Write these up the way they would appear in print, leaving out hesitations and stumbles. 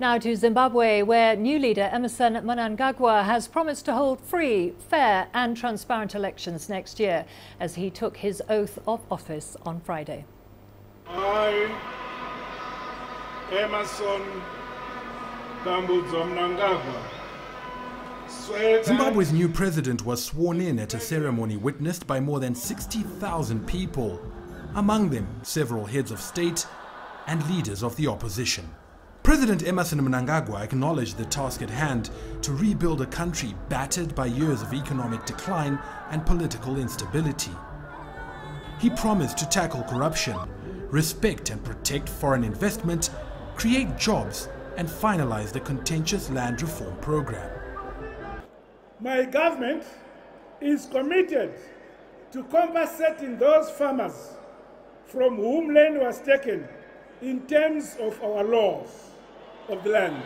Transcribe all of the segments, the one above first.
Now to Zimbabwe, where new leader Emmerson Mnan-gagwa has promised to hold free, fair and transparent elections next year as he took his oath of office on Friday. I, Emmerson Mnan-gagwa. Zimbabwe's new president was sworn in at a ceremony witnessed by more than 60,000 people, among them several heads of state and leaders of the opposition. President Emmerson Mnangagwa acknowledged the task at hand to rebuild a country battered by years of economic decline and political instability. He promised to tackle corruption, respect and protect foreign investment, create jobs and finalize the contentious land reform program. My government is committed to compensating those farmers from whom land was taken in terms of our laws of the land.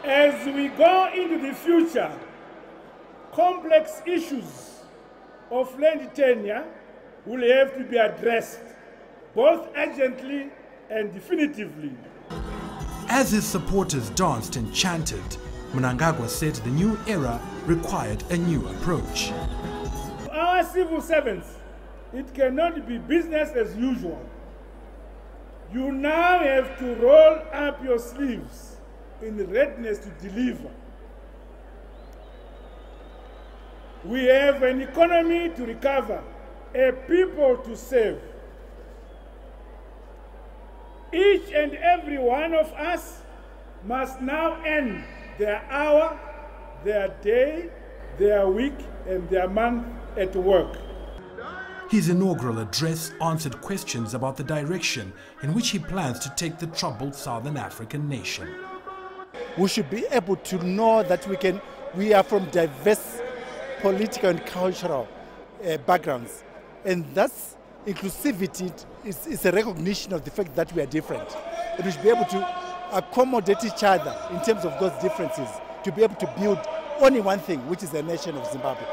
As we go into the future, complex issues of land tenure will have to be addressed, both urgently and definitively. As his supporters danced and chanted, Mnangagwa said the new era required a new approach. Our civil servants, it cannot be business as usual. You now have to roll up your sleeves in readiness to deliver. We have an economy to recover, a people to save. Each and every one of us must now end their hour, their day, their week, and their month at work. His inaugural address answered questions about the direction in which he plans to take the troubled Southern African nation. We should be able to know that we are from diverse political and cultural backgrounds, and that's inclusivity is a recognition of the fact that we are different. And we should be able to accommodate each other in terms of those differences, to be able to build only one thing, which is the nation of Zimbabwe.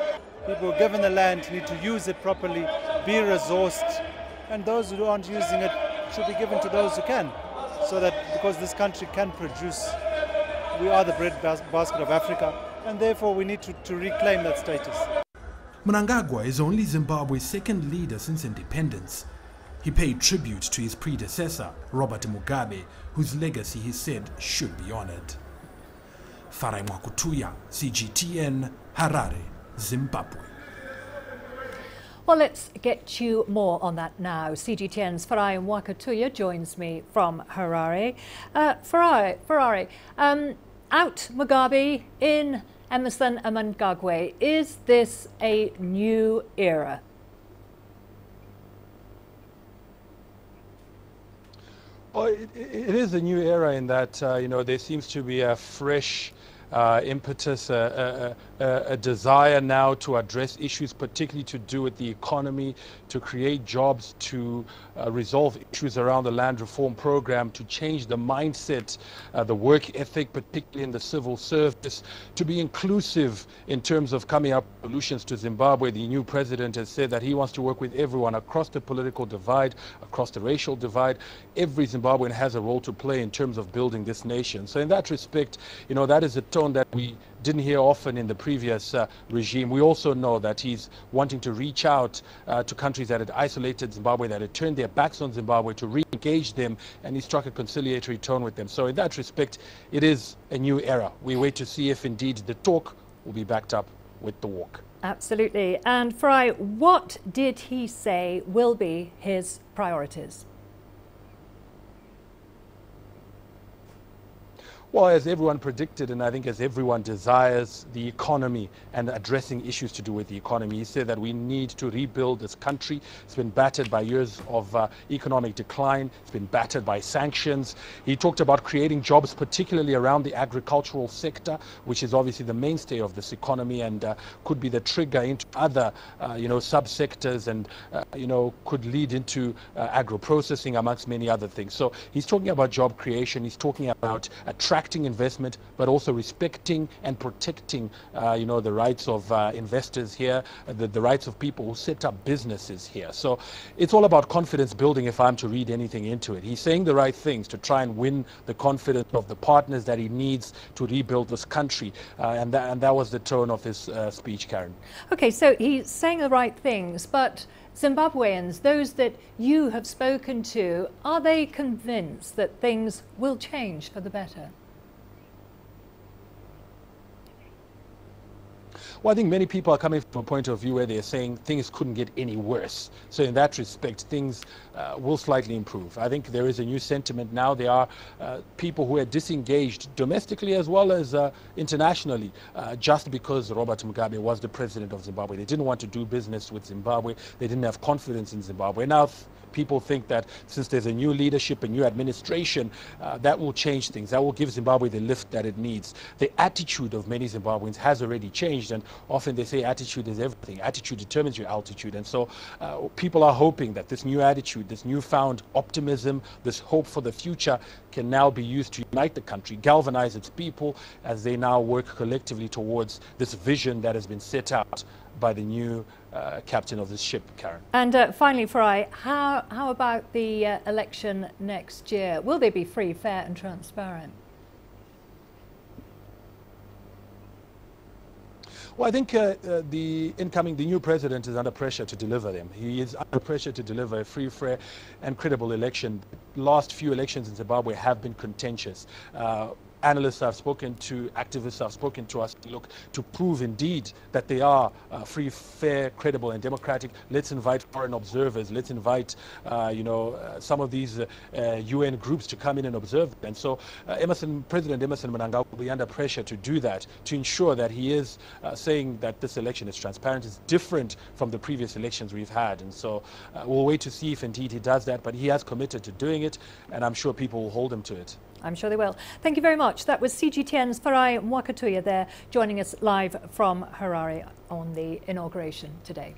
People given the land need to use it properly, be resourced, and those who aren't using it should be given to those who can, so that because this country can produce, we are the bread basket of Africa, and therefore we need to reclaim that status. Mnangagwa is only Zimbabwe's second leader since independence. He paid tribute to his predecessor, Robert Mugabe, whose legacy he said should be honored. Farai Mwakutuya, CGTN, Harare, Zimbabwe. Well, let's get you more on that now. CGTN's Farai Mwakutuya joins me from Harare. Farai, out Mugabe, in Emmerson Mnangagwa. Is this a new era? Oh, it is a new era in that there seems to be a fresh impetus, a desire now to address issues particularly to do with the economy, to create jobs, to resolve issues around the land reform program, to change the mindset, the work ethic, particularly in the civil service, to be inclusive in terms of coming up with solutions to Zimbabwe. The new president has said that he wants to work with everyone across the political divide, across the racial divide. Every Zimbabwean has a role to play in terms of building this nation. So in that respect, that is a tone that we didn't hear often in the previous regime. We also know that he's wanting to reach out to countries that had isolated Zimbabwe, that had turned their backs on Zimbabwe, to re-engage them, and he struck a conciliatory tone with them. So in that respect, it is a new era. We wait to see if indeed the talk will be backed up with the walk. Absolutely. And Farai, what did he say will be his priorities? Well, as everyone predicted, and I think as everyone desires, the economy and addressing issues to do with the economy. He said that we need to rebuild this country. It's been battered by years of economic decline. It's been battered by sanctions. He talked about creating jobs, particularly around the agricultural sector, which is obviously the mainstay of this economy and could be the trigger into other, subsectors and, could lead into agro-processing amongst many other things. So he's talking about job creation. He's talking about attracting attracting investment, but also respecting and protecting, the rights of investors here, the rights of people who set up businesses here. So it's all about confidence building, if I'm to read anything into it. He's saying the right things to try and win the confidence of the partners that he needs to rebuild this country. And that was the tone of his speech, Karen. Okay, so he's saying the right things, but Zimbabweans, those that you have spoken to, are they convinced that things will change for the better? Well, I think many people are coming from a point of view where they're saying things couldn't get any worse. So in that respect, things will slightly improve. I think there is a new sentiment now. There are people who are disengaged domestically as well as internationally, just because Robert Mugabe was the president of Zimbabwe. They didn't want to do business with Zimbabwe. They didn't have confidence in Zimbabwe. Now people think that since there's a new leadership, a new administration, that will change things. That will give Zimbabwe the lift that it needs. The attitude of many Zimbabweans has already changed, and often they say attitude is everything. Attitude determines your altitude. And so people are hoping that this new attitude, this newfound optimism, this hope for the future can now be used to unite the country, galvanize its people as they now work collectively towards this vision that has been set out by the new captain of this ship, Karen. And finally, Farai, how about the election next year? Will they be free, fair and transparent? Well, I think the new president is under pressure to deliver them. He is under pressure to deliver a free, fair and credible election. Last few elections in Zimbabwe have been contentious. Analysts I've spoken to, activists I've spoken to us, look to prove indeed that they are free, fair, credible and democratic. Let's invite foreign observers. Let's invite, some of these UN groups to come in and observe. And so President Emmerson Mnan-gagwa will be under pressure to do that, to ensure that he is saying that this election is transparent, is different from the previous elections we've had. And so we'll wait to see if indeed he does that, but he has committed to doing it, and I'm sure people will hold him to it. I'm sure they will. Thank you very much. That was CGTN's Farai Mwakatuya there, joining us live from Harare on the inauguration today.